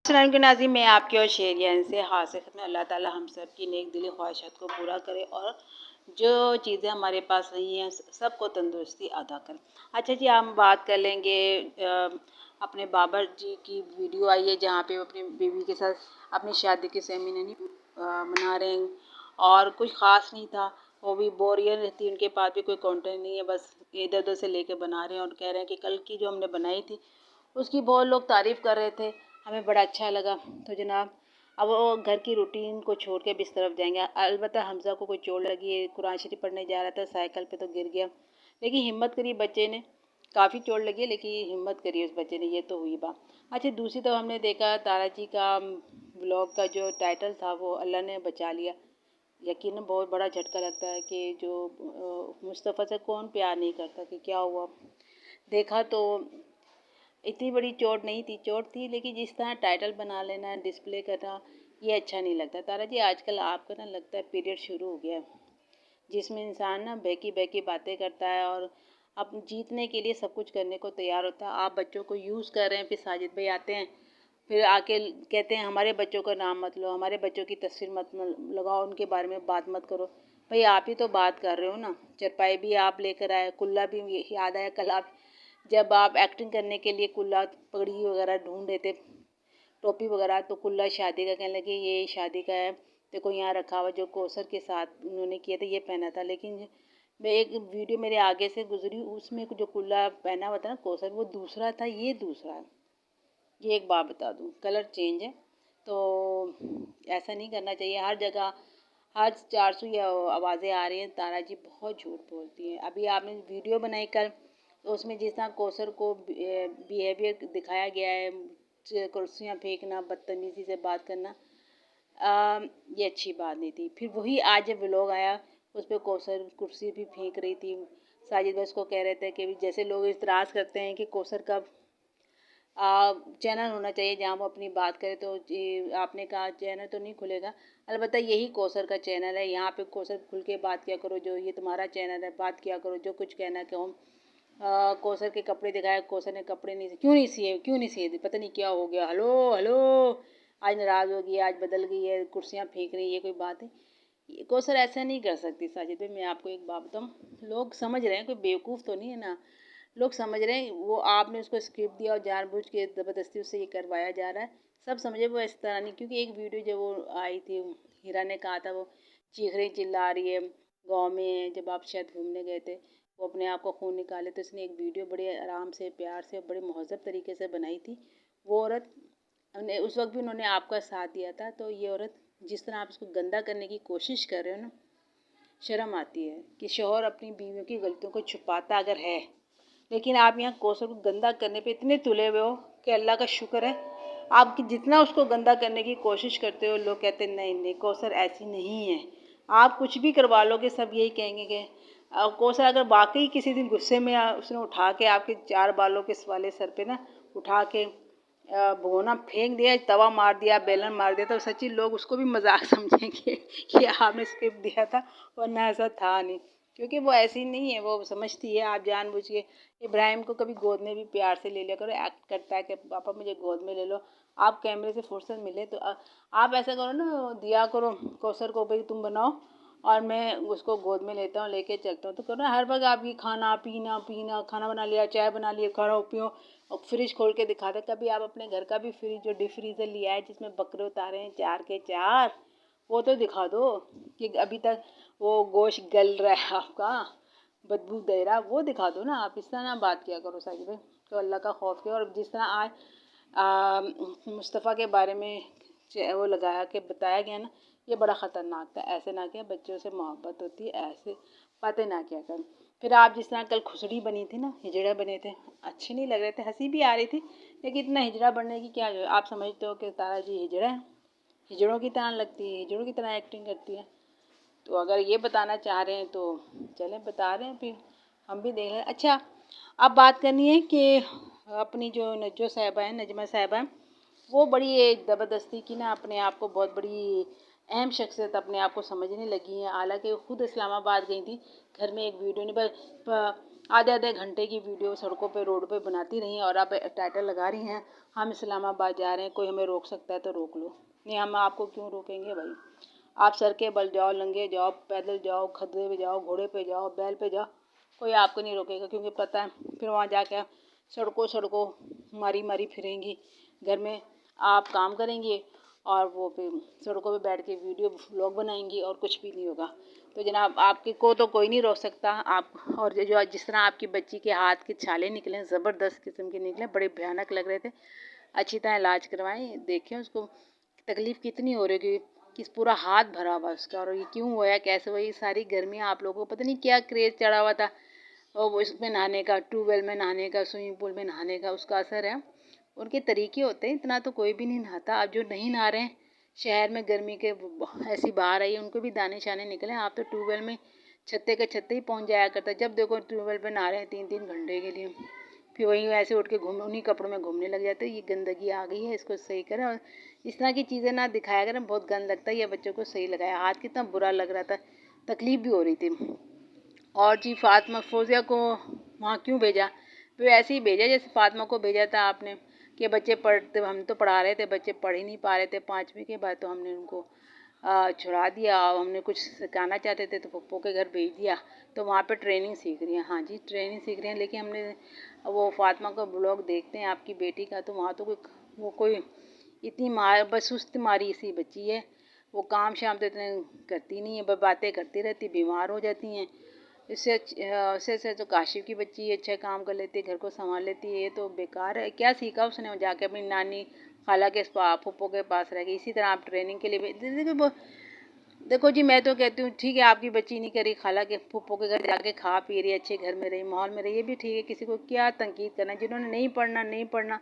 अस्सलाम के नाज़रीन, मैं आपकी और शेरियान से हासिल में अल्लाह ताला हम सब की नेक दिली ख्वाहिशात को पूरा करे और जो चीज़ें हमारे पास नहीं हैं सबको तंदुरुस्ती अदा करें। अच्छा जी, हम बात कर लेंगे अपने बाबर जी की वीडियो आई है जहाँ पे वो अपनी बीवी के साथ अपनी शादी की सेरेमनी मना रहे हैं और कुछ ख़ास नहीं था। वो भी बोरियत रहती, उनके पास भी कोई कंटेंट नहीं है, बस इधर उधर से लेके बना रहे हैं और कह रहे हैं कि कल की जो हमने बनाई थी उसकी बहुत लोग तारीफ़ कर रहे थे, हमें बड़ा अच्छा लगा। तो जनाब अब वो घर की रूटीन को छोड़ के भी इस तरफ जाएंगे। अलबत्ता हमज़ा को कोई चोट लगी है, कुरान शरीफ पढ़ने जा रहा था साइकिल पे तो गिर गया, लेकिन हिम्मत करी बच्चे ने। काफ़ी चोट लगी है लेकिन हिम्मत करी उस बच्चे ने, ये तो हुई बात। अच्छा, दूसरी तरफ हमने देखा तारा जी का व्लॉग का जो टाइटल था वो अल्लाह ने बचा लिया। यकीनन बहुत बड़ा झटका लगता है कि जो मुस्तफ़ा से कौन प्यार नहीं करता, कि क्या हुआ। देखा तो इतनी बड़ी चोट नहीं थी, चोट थी लेकिन जिस तरह टाइटल बना लेना, डिस्प्ले करना, ये अच्छा नहीं लगता। तारा जी आजकल आपका ना लगता है पीरियड शुरू हो गया है, जिसमें इंसान ना बहकी बहकी बातें करता है और अब जीतने के लिए सब कुछ करने को तैयार होता है। आप बच्चों को यूज़ कर रहे हैं, फिर साजिद भाई आते हैं, फिर आके कहते हैं हमारे बच्चों का नाम मत लो, हमारे बच्चों की तस्वीर मत लगाओ, उनके बारे में बात मत करो। भाई आप ही तो बात कर रहे हो ना, चरपाई भी आप लेकर आए, कुल्ला भी याद आया कल आप जब आप एक्टिंग करने के लिए कुल्ला पगड़ी वगैरह ढूंढ रहे थे, टोपी वगैरह, तो कुल्ला शादी का कहने लगे ये शादी का है, देखो यहाँ रखा हुआ जो कौसर के साथ उन्होंने किया था ये पहना था। लेकिन मैं एक वीडियो मेरे आगे से गुजरी, उसमें जो कुल्ला पहना हुआ था ना कौसर, वो दूसरा था, ये दूसरा है। ये एक बात बता दूँ, कलर चेंज है। तो ऐसा नहीं करना चाहिए। हर जगह हर 400 आवाज़ें आ रही हैं तारा जी बहुत झूठ बोलती हैं। अभी आपने वीडियो बनाई कल, तो उसमें जिस तरह कौसर को बिहेवियर दिखाया गया है, कुर्सियाँ फेंकना, बदतमीज़ी से बात करना, ये अच्छी बात नहीं थी। फिर वही आज जब व्लॉग आया उस पर कौसर कुर्सी भी फेंक रही थी। साजिद बस को कह रहे थे कि जैसे लोग इतराज़ करते हैं कि कौसर का चैनल होना चाहिए जहाँ वो अपनी बात करे, तो आपने कहा चैनल तो नहीं खुलेगा। अलबत्ता यही कौसर का चैनल है, यहाँ पे कौसर खुल के बात किया करो, जो ये तुम्हारा चैनल है बात किया करो, जो कुछ कहना कहो। कौसर के कपड़े दिखाए, कौसर ने कपड़े नहीं क्यों नहीं सिए, पता नहीं क्या हो गया, हेलो हेलो, आज नाराज़ हो गई है, आज बदल गई है, कुर्सियाँ फेंक रही है, ये कोई बात है। कौसर ऐसा नहीं कर सकती। साजिद भाई मैं आपको एक बात बताऊँ, लोग समझ रहे हैं, कोई बेवकूफ़ तो नहीं है ना, लोग समझ रहे हैं वो आपने उसको स्क्रिप्ट दिया और जानबूझ के ज़बरदस्ती उससे ये करवाया जा रहा है। सब समझे वो इस तरह नहीं, क्योंकि एक वीडियो जब वो आई थी, हीरा ने कहा था वो चीख रही चिल्ला रही है गाँव में, जब आप शायद घूमने गए थे, वो अपने आप को खून निकाले, तो इसने एक वीडियो बड़े आराम से प्यार से बड़े महज़ब तरीके से बनाई थी। वो औरत उस वक्त भी उन्होंने आपका साथ दिया था। तो ये औरत जिस तरह आप इसको गंदा करने की कोशिश कर रहे हो ना, शर्म आती है कि शौहर अपनी बीवियों की गलतियों को छुपाता अगर है, लेकिन आप यहाँ कौसर को गंदा करने पे इतने तुले हुए हो कि अल्लाह का शुक्र है, आप जितना उसको गंदा करने की कोशिश करते हो लोग कहते हैं नहीं नहीं कौसर ऐसी नहीं है। आप कुछ भी करवा लोगे सब यही कहेंगे कि कौसर अगर वाकई किसी दिन गुस्से में उसने उठा के आपके 4 बालों के वाले सर पे ना उठा के भगोना फेंक दिया, तवा मार दिया, बेलन मार दिया, तो सच्ची लोग उसको भी मजाक समझेंगे कि आपने स्क्रिप्ट दिया था, वरना ऐसा था नहीं। क्योंकि वो ऐसी नहीं है, वो समझती है आप जानबूझ के। इब्राहिम को कभी गोद में भी प्यार से ले लिया करो, एक्ट करता है कि पापा मुझे गोद में ले लो। आप कैमरे से फुर्सत मिले तो आप ऐसा करो ना, दिया करो कौसर को, भाई तुम बनाओ और मैं उसको गोद में लेता हूँ, लेके चलता हूँ। तो करो ना, हर वक्त आपकी खाना पीना पीना, खाना बना लिया, चाय बना लिया, खाओ पियो और फ्रिज खोल के दिखा दे। कभी आप अपने घर का भी फ्रिज जो डीप फ्रीजर लिया है जिसमें बकरे उतारे हैं 4 के 4, वो तो दिखा दो कि अभी तक वो गोश्त गल रहा है आपका, बदबू दे रहा, वो दिखा दो ना। आप इस तरह ना बात किया करो साजिद भाई, तो अल्लाह का खौफ किया। और जिस तरह आज मुस्तफ़ा के बारे में वो लगाया कि बताया गया ना, ये बड़ा ख़तरनाक था। ऐसे ना किया, बच्चों से मोहब्बत होती है, ऐसे बातें ना किया कर। फिर आप जिस तरह कल खुसड़ी बनी थी ना, हिजड़े बने थे, अच्छे नहीं लग रहे थे, हंसी भी आ रही थी, लेकिन इतना हिजड़ा बनने की क्या, आप समझते हो कि तारा जी हिजड़ा है, हिजड़ों की तरह लगती है, हिजड़ों की तरह एक्टिंग करती है। तो अगर ये बताना चाह रहे हैं तो चलें, बता रहे हैं, फिर हम भी देख लें। अच्छा, अब बात करनी है कि अपनी जो नज्जो साहिबा हैं, नजमा साहिबा हैं, वो बड़ी ज़बरदस्ती की ना अपने आप को बहुत बड़ी अहम शख्सियत अपने आप को समझने लगी हैं। हालांकि वो खुद इस्लामाबाद गई थी, घर में एक वीडियो नहीं बस आधे आधे घंटे की वीडियो सड़कों पे रोड पे बनाती रही और अब टाइटल लगा रही हैं हम इस्लामाबाद जा रहे हैं, कोई हमें रोक सकता है तो रोक लो। नहीं, हम आपको क्यों रोकेंगे भाई। आप सर के बल जाओ, नंगे जाओ, पैदल जाओ, खद्दे पे जाओ, घोड़े पे जाओ, बैल पे जाओ, कोई आपको नहीं रोकेगा। क्योंकि पता है फिर वहाँ जाके सड़कों सड़कों मारी मारी फिरेंगी। घर में आप काम करेंगे और वो फिर सड़कों पे बैठ के वीडियो व्लॉग बनाएंगी और कुछ भी नहीं होगा। तो जनाब आपके को तो कोई नहीं रोक सकता। आप और जो जिस तरह आपकी बच्ची के हाथ के छाले निकले, ज़बरदस्त किस्म के निकले, बड़े भयानक लग रहे थे। अच्छी तरह इलाज करवाएं, देखें उसको तकलीफ़ कितनी हो रही है, कि पूरा हाथ भरा हुआ उसका। और ये क्यों हुआ है, कैसे हुआ, ये सारी गर्मी आप लोगों को पता नहीं क्या क्रेज़ चढ़ा हुआ था। और वो इसमें नहाने का, ट्यूबवेल में नहाने का, स्विमिंग पूल में नहाने का, उसका असर है। उनके तरीके होते हैं, इतना तो कोई भी नहीं नहाता। अब जो नहीं नहा रहे हैं शहर में गर्मी के ऐसी बाहर आई है, उनको भी दाने शाने निकले। आप तो ट्यूबवेल में छत्ते के छत्ते ही पहुंच जाया करता, जब देखो ट्यूबवेल पे नहा रहे हैं 3-3 घंटे के लिए। फिर वहीं ऐसे उठ के घूम उन्हीं कपड़ों में घूमने लग जाते हैं। ये गंदगी आ गई है, इसको सही करें। और इस तरह की चीज़ें ना दिखाया करें, बहुत गंद लगता है। ये बच्चों को सही लगाया, हाथ कितना बुरा लग रहा था, तकलीफ़ भी हो रही थी। और जी फातिमा फ़ौज़िया को वहाँ क्यों भेजा, फिर ऐसे ही भेजा जैसे फातिमा को भेजा था आपने, कि बच्चे पढ़ते, हम तो पढ़ा रहे थे, बच्चे पढ़ ही नहीं पा रहे थे 5वीं के बाद, तो हमने उनको छुड़ा दिया। और हमने कुछ सिखाना चाहते थे तो पप्पो के घर भेज दिया। तो वहाँ पे ट्रेनिंग सीख रही हैं। हाँ जी, ट्रेनिंग सीख रही हैं। लेकिन हमने वो फातिमा का ब्लॉग देखते हैं आपकी बेटी का, तो वहाँ तो कोई इतनी मार, बस सुस्त मारी सी बच्ची है। वो काम शाम तो इतने करती नहीं है, बस बातें करती रहती, बीमार हो जाती हैं। इससे तो काशिफ की बच्ची अच्छा काम कर लेती है, घर को संभाल लेती है। ये तो बेकार है, क्या सीखा उसने जाके अपनी नानी खाला के फूफो के पास रह गई। इसी तरह आप ट्रेनिंग के लिए देखो जी, मैं तो कहती हूँ ठीक है, आपकी बच्ची नहीं करी, खाला के फूफो के घर जाके खा पी रही, अच्छे घर में रही, माहौल में रही, ये भी ठीक है। किसी को क्या तनकीद करना, जिन्होंने नहीं पढ़ना नहीं पढ़ना,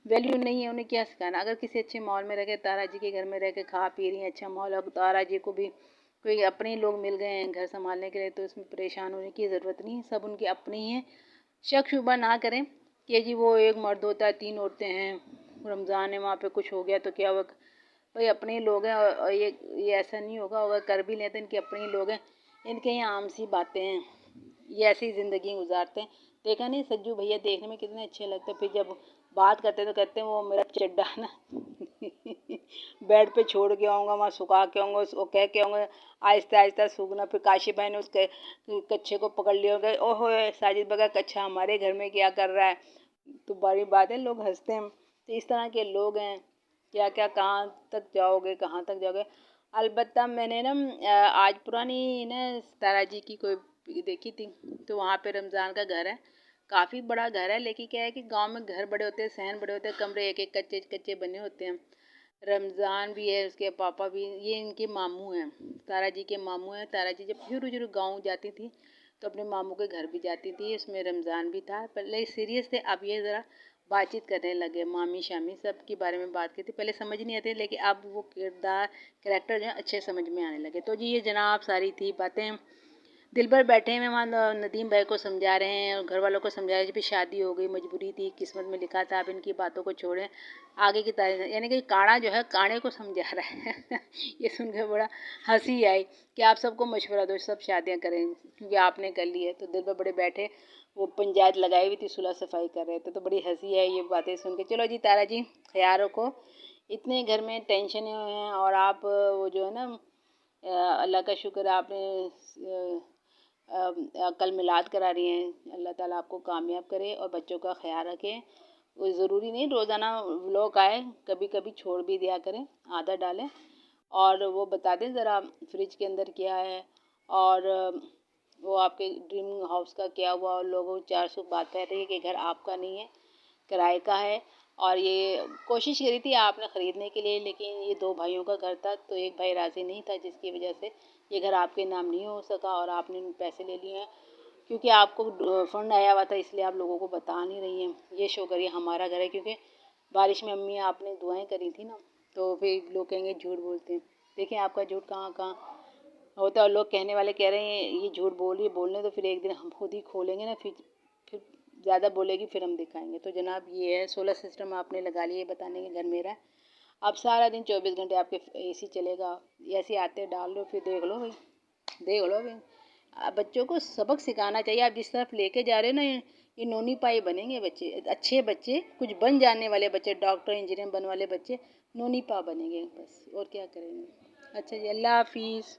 वैल्यू नहीं है, उन्हें क्या सिखाना। अगर किसी अच्छे माहौल में रह के तारा जी के घर में रह के खा पी रही हैं, अच्छा माहौल, अब तारा जी को भी कोई अपने लोग मिल गए हैं घर संभालने के लिए, तो इसमें परेशान होने की ज़रूरत नहीं है। सब उनकी अपनी ही हैं। शक शुबा ना करें कि जी वो एक मर्द होता है 3 औरतें हैं, रमज़ान है वहाँ पे कुछ हो गया तो क्या हुआ। भाई अपने ही लोग हैं। और ये ऐसा नहीं होगा, अगर कर भी लें तो इनके अपने ही लोग हैं। इनके यहाँ आम सी बातें हैं, ये ऐसी ज़िंदगी गुजारते हैं। देखा नहीं सज्जू भैया देखने में कितने अच्छे लगते हैं, फिर जब बात करते तो कहते हैं वो मेरा चड्डा ना बेड पे छोड़ के आऊँगा, वहाँ सुखा के आऊँगा, वो कह के आऊँगा आहिस्ता आहिस्ता सूखना। फिर काशी भाई ने उसके कच्छे को पकड़ लिया, गए ओहो साजिद बगा कच्छा हमारे घर में क्या कर रहा है। तो बड़ी बात है, लोग हंसते हैं। तो इस तरह के लोग हैं। क्या क्या कहाँ तक जाओगे, कहाँ तक जाओगे। अलबत्ता मैंने ना आज पुरानी ना तारा जी की कोई देखी थी, तो वहाँ पे रमज़ान का घर है, काफ़ी बड़ा घर है। लेकिन क्या है कि गांव में घर बड़े होते हैं, सहन बड़े होते हैं, कमरे एक एक कच्चे कच्चे बने होते हैं। रमज़ान भी है, उसके पापा भी, ये इनके मामू हैं, तारा जी के मामू हैं। तारा जी जब शुरू शुरू गाँव जाती थी तो अपने मामू के घर भी जाती थी, उसमें रमज़ान भी था। पहले सीरियस थे, अब ये ज़रा बातचीत करने लगे, मामी शामी सब के बारे में बात की थी। पहले समझ नहीं आते, लेकिन अब वो किरदार कैरेक्टर जो है अच्छे समझ में आने लगे। तो जी ये जनाब सारी थी बातें। दिल भर बैठे हैं, वहाँ नदीम भाई को समझा रहे हैं और घर वालों को समझा रहे हैं। भी शादी हो गई, मजबूरी थी, किस्मत में लिखा था, अब इनकी बातों को छोड़ें, आगे की तारीफ। यानी कि काड़ा जो है काणे को समझा रहा है ये सुनकर बड़ा हंसी आई कि आप सबको मशवरा दो, सब शादियाँ करें क्योंकि आपने कर ली है। तो दिल भर बड़े बैठे, वो पंचायत लगाई हुई थी, सुलह सफाई कर रहे थे, तो बड़ी हंसी है ये बातें सुन के। चलो जी तारा जी, ख्याल रखो, इतने घर में टेंशन हैं और आप वो जो है ना अल्लाह का शुक्र आपने कल मिलाद करा रही हैं। अल्लाह ताला आपको कामयाब करे और बच्चों का ख्याल रखें। वो ज़रूरी नहीं रोज़ाना व्लॉग आए, कभी कभी छोड़ भी दिया करें, आदत डालें। और वो बता दें ज़रा फ्रिज के अंदर क्या है, और वो आपके ड्रीम हाउस का क्या हुआ। और लोगों चार सौ बात कर रही है कि घर आपका नहीं है, किराए का है। और ये कोशिश करी थी आपने ख़रीदने के लिए, लेकिन ये 2 भाइयों का घर था, तो एक भाई राज़ी नहीं था, जिसकी वजह से ये घर आपके नाम नहीं हो सका और आपने पैसे ले लिए हैं। क्योंकि आपको फ़ंड आया हुआ था, इसलिए आप लोगों को बता नहीं रही हैं। ये शो करिए हमारा घर है, क्योंकि बारिश में अम्मी आपने दुआएं करी थी ना, तो फिर लोग कहेंगे झूठ बोलते हैं। देखिए आपका झूठ कहाँ कहाँ होता है। और लोग कहने वाले कह रहे हैं ये झूठ बोल रही है, बोलने तो फिर एक दिन हम खुद ही खोलेंगे ना, फिर ज़्यादा बोलेगी, फिर हम दिखाएंगे। तो जनाब ये है, सोलर सिस्टम आपने लगा लिया, बताने के घर मेरा है। अब सारा दिन 24 घंटे आपके एसी चलेगा, ऐसे आते डाल लो, फिर देख लो भाई, देख लो भाई। बच्चों को सबक सिखाना चाहिए। आप जिस तरफ लेके जा रहे हो ना ये नोनी पाई बनेंगे बच्चे, अच्छे बच्चे, कुछ बन जाने वाले बच्चे, डॉक्टर इंजीनियर बनने वाले बच्चे नोनी पा बनेंगे बस, और क्या करेंगे। अच्छा जी, अल्लाह हाफिज़।